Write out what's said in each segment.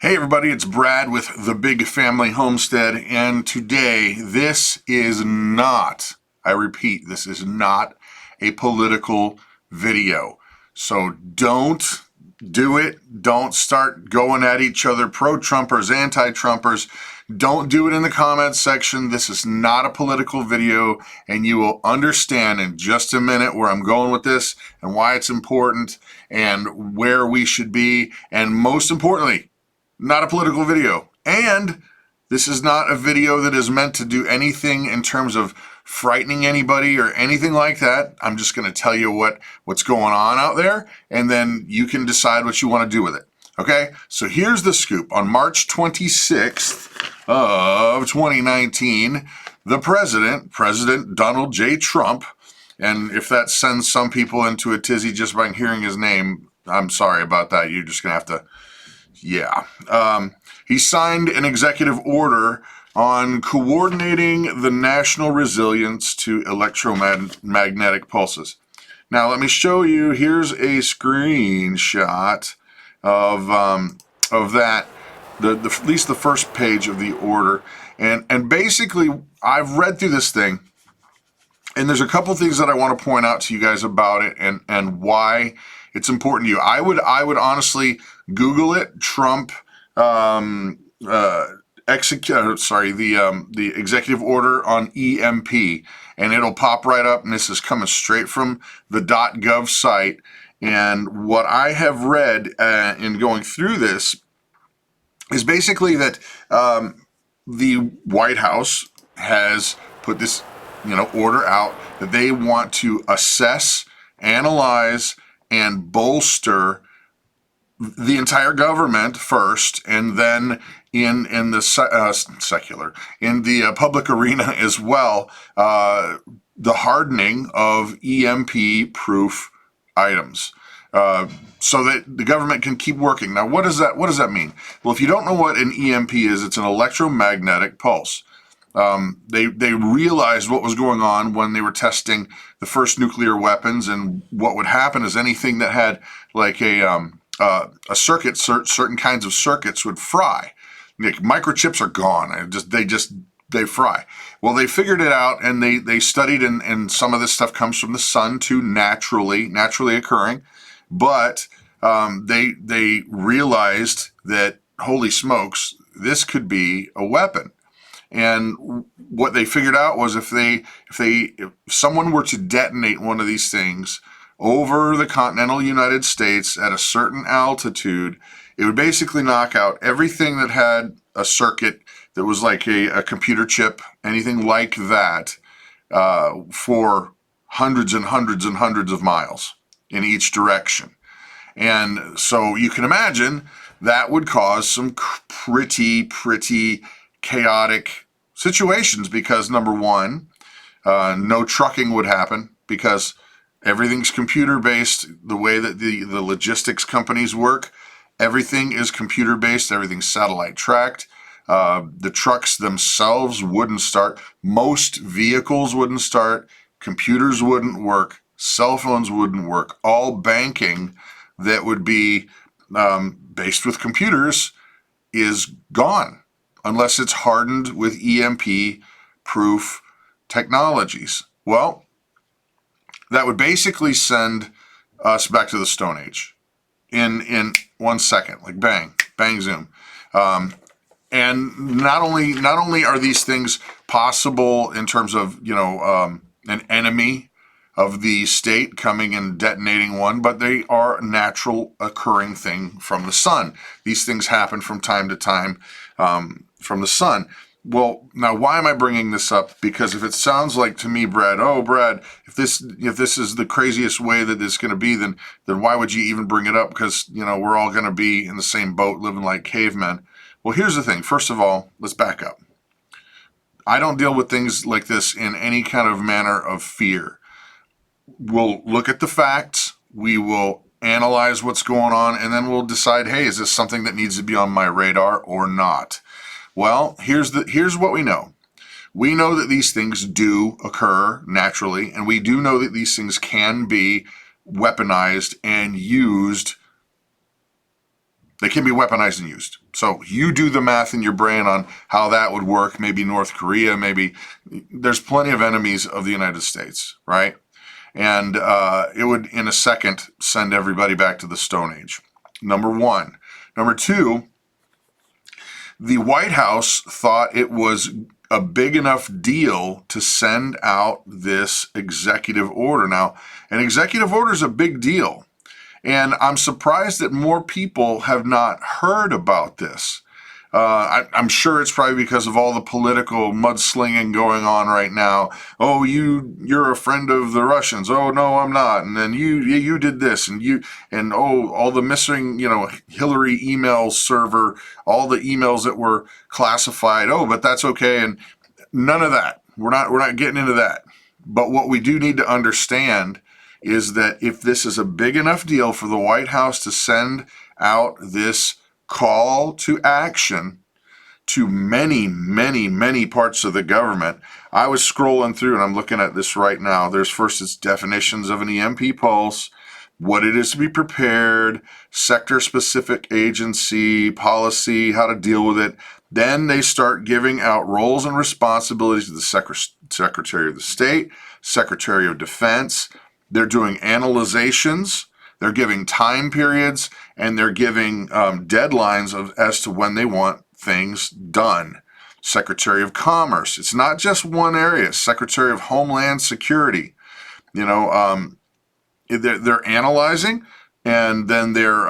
Hey everybody, it's Brad with the Big Family Homestead, and today this is not, I repeat, this is not a political video. So don't do it. Don't start going at each other, pro-Trumpers, anti-Trumpers. Don't do it in the comments section. This is not a political video, and you will understand in just a minute where I'm going with this and why it's important and where we should be, and most importantly, not a political video. And this is not a video that is meant to do anything in terms of frightening anybody or anything like that. I'm just going to tell you what's going on out there, and then you can decide what you want to do with it. Okay, so here's the scoop. On March 26th of 2019, the President Donald J. Trump, and if that sends some people into a tizzy just by hearing his name, I'm sorry about that. You're just going to have to he signed an executive order on coordinating the national resilience to electromagnetic pulses. Now, let me show you. Here's a screenshot of that, at least the first page of the order. And basically, I've read through this thing, and there's a couple things that I want to point out to you guys about it and why it's important to you. I would honestly Google it, Trump the executive order on EMP, and it'll pop right up. And this is coming straight from the .gov site. And what I have read in going through this is basically that the White House has put this order out that they want to assess, analyze, and bolster the entire government first, and then in the public arena as well, the hardening of EMP-proof items, so that the government can keep working. Now, what does that mean? Well, if you don't know what an EMP is, it's an electromagnetic pulse. They realized what was going on when they were testing the first nuclear weapons, and what would happen is anything that had like a circuit, certain kinds of circuits would fry. Like, microchips are gone. They fry. Well, they figured it out, and they studied, and some of this stuff comes from the sun too, naturally occurring. But they realized that, holy smokes, this could be a weapon. And what they figured out was if someone were to detonate one of these things over the continental United States at a certain altitude, it would basically knock out everything that had a circuit that was like a computer chip, anything like that, for hundreds and hundreds and hundreds of miles in each direction. And so you can imagine that would cause some pretty chaotic situations, because number one, no trucking would happen, because everything's computer-based. The way that the logistics companies work, everything is computer-based, everything's satellite tracked. The trucks themselves wouldn't start. Most vehicles wouldn't start. Computers wouldn't work. Cell phones wouldn't work. All banking that would be based with computers is gone, unless it's hardened with EMP-proof technologies. Well, that would basically send us back to the Stone Age in 1 second, like bang, zoom. And not only are these things possible in terms of an enemy of the state coming and detonating one, but they are a natural occurring thing from the sun. These things happen from time to time from the sun. Well, now, why am I bringing this up? Because if it sounds like to me, Brad, if this is the craziest way that it's going to be, then why would you even bring it up? Because we're all going to be in the same boat, living like cavemen. Well, here's the thing. First of all, let's back up. I don't deal with things like this in any kind of manner of fear. We'll look at the facts. We will analyze what's going on, and then we'll decide, hey, is this something that needs to be on my radar or not? Well, here's what we know. We know that these things do occur naturally, and we do know that these things can be weaponized and used They can be weaponized and used. So you do the math in your brain on how that would work. Maybe North Korea, maybe there's plenty of enemies of the United States, right? And it would, in a second, send everybody back to the Stone Age. Number one. Number two, the White House thought it was a big enough deal to send out this executive order. Now, an executive order is a big deal. And I'm surprised that more people have not heard about this. I'm sure it's probably because of all the political mudslinging going on right now. Oh, you're a friend of the Russians. Oh, no, I'm not. And then you did this, and all the missing, Hillary email server, all the emails that were classified. Oh, but that's okay. And none of that. We're not getting into that. But what we do need to understand is that if this is a big enough deal for the White House to send out this call to action to many, many, many parts of the government. I was scrolling through and I'm looking at this right now. There's first its definitions of an EMP pulse, what it is to be prepared, sector-specific agency, policy, how to deal with it. Then they start giving out roles and responsibilities to the Secretary of the State, Secretary of Defense. They're doing analyzations, they're giving time periods, and they're giving deadlines as to when they want things done. Secretary of Commerce, it's not just one area. Secretary of Homeland Security, they're analyzing, and then they're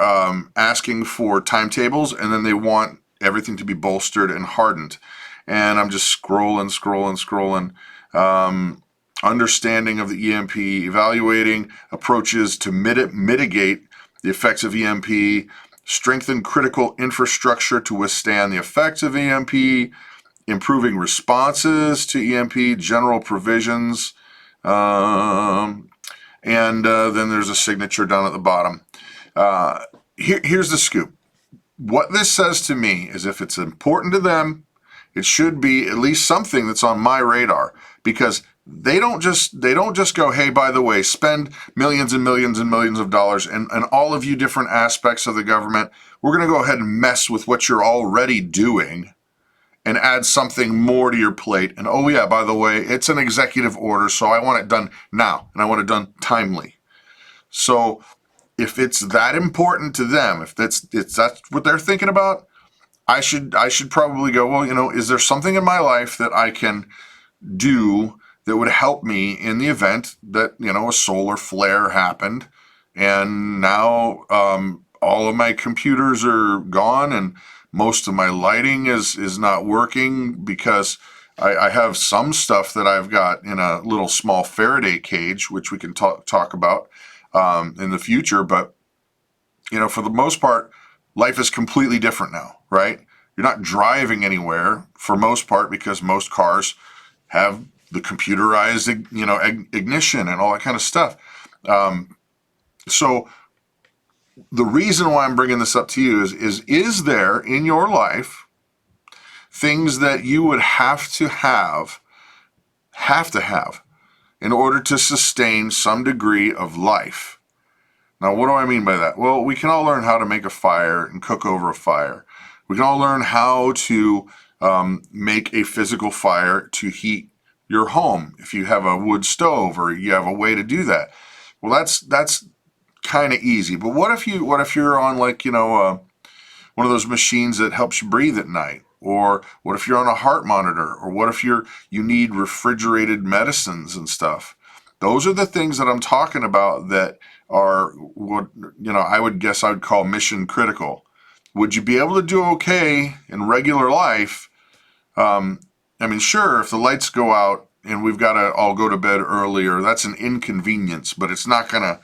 asking for timetables, and then they want everything to be bolstered and hardened. And I'm just scrolling. Understanding of the EMP, evaluating approaches to mitigate the effects of EMP, strengthen critical infrastructure to withstand the effects of EMP, improving responses to EMP, general provisions, and then there's a signature down at the bottom. Here's the scoop. What this says to me is if it's important to them, it should be at least something that's on my radar, because they don't just go, hey, by the way, spend millions and millions and millions of dollars and all of you different aspects of the government. We're going to go ahead and mess with what you're already doing and add something more to your plate. And oh yeah, by the way, it's an executive order, so I want it done now and I want it done timely. So if it's that important to them, if that's what they're thinking about, I should probably go, well, is there something in my life that I can do that would help me in the event that, a solar flare happened and now all of my computers are gone and most of my lighting is not working because I have some stuff that I've got in a little small Faraday cage, which we can talk about in the future. But, for the most part, life is completely different now, right? You're not driving anywhere for most part because most cars have the computerized, ignition and all that kind of stuff. So the reason why I'm bringing this up to you is there in your life things that you would have to have in order to sustain some degree of life? Now, what do I mean by that? Well, we can all learn how to make a fire and cook over a fire. We can all learn how to make a physical fire to heat your home if you have a wood stove or you have a way to do that. Well, that's kind of easy. But what if you're on one of those machines that helps you breathe at night? Or what if you're on a heart monitor? Or what if you need refrigerated medicines and stuff? Those are the things that I'm talking about that are what I would guess I would call mission critical. Would you be able to do okay in regular life? Sure, if the lights go out and we've got to all go to bed earlier, that's an inconvenience, but it's not gonna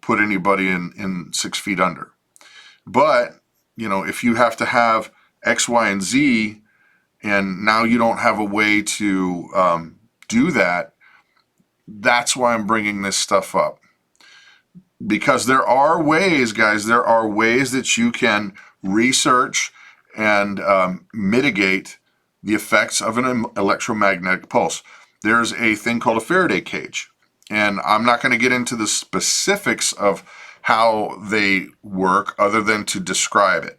put anybody in 6 feet under. But, if you have to have X, Y, and Z, and now you don't have a way to do that, that's why I'm bringing this stuff up. Because there are ways, guys, that you can research and mitigate the effects of an electromagnetic pulse. There's a thing called a Faraday cage. And I'm not going to get into the specifics of how they work other than to describe it.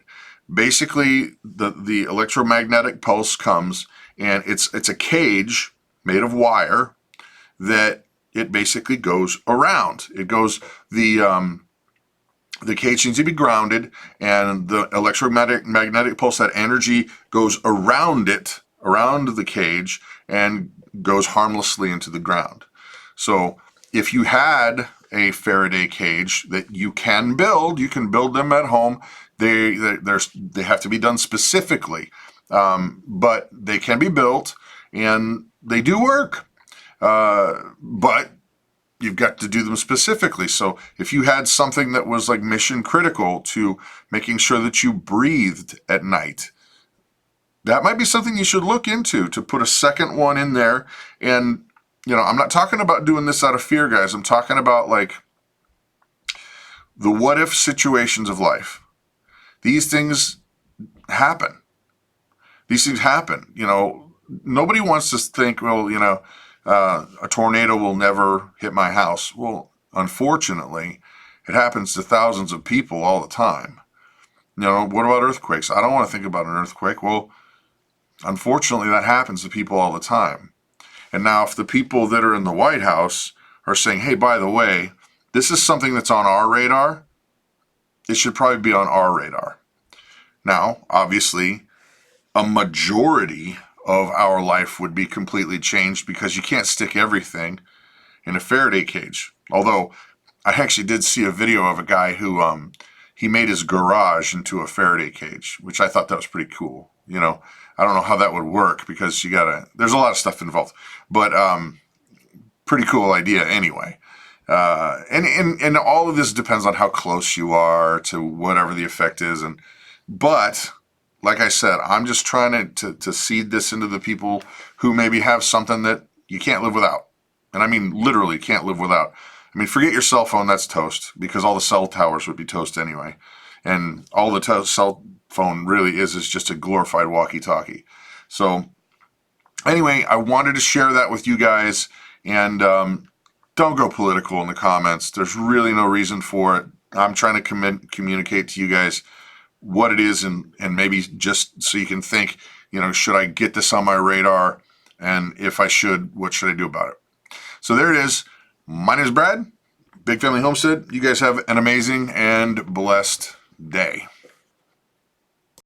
Basically, the electromagnetic pulse comes, and it's a cage made of wire that it basically goes around. It goes the cage needs to be grounded, and the electromagnetic pulse, that energy goes around it, around the cage, and goes harmlessly into the ground. So if you had a Faraday cage that you can build them at home. They have to be done specifically, but they can be built, and they do work. But you've got to do them specifically. So if you had something that was like mission critical to making sure that you breathed at night, that might be something you should look into, to put a second one in there. And, I'm not talking about doing this out of fear, guys. I'm talking about like the what if situations of life. These things happen. Nobody wants to think, well, a tornado will never hit my house. Well, unfortunately, it happens to thousands of people all the time. What about earthquakes? I don't want to think about an earthquake. Well, unfortunately, that happens to people all the time. And now if the people that are in the White House are saying, hey, by the way, this is something that's on our radar, it should probably be on our radar. Now, obviously, a majority of our life would be completely changed, because you can't stick everything in a Faraday cage. Although I actually did see a video of a guy who he made his garage into a Faraday cage, which I thought that was pretty cool. I don't know how that would work, because there's a lot of stuff involved, but pretty cool idea anyway. And all of this depends on how close you are to whatever the effect is. But like I said, I'm just trying to seed this into the people who maybe have something that you can't live without. And I mean, literally can't live without. I mean, forget your cell phone, that's toast, because all the cell towers would be toast anyway. And all the cell phone really is just a glorified walkie-talkie. So anyway, I wanted to share that with you guys. And don't go political in the comments. There's really no reason for it. I'm trying to communicate to you guys what it is, and maybe just so you can think, should I get this on my radar? And if I should, what should I do about it? So there it is. My name is Brad, Big Family Homestead. You guys have an amazing and blessed day.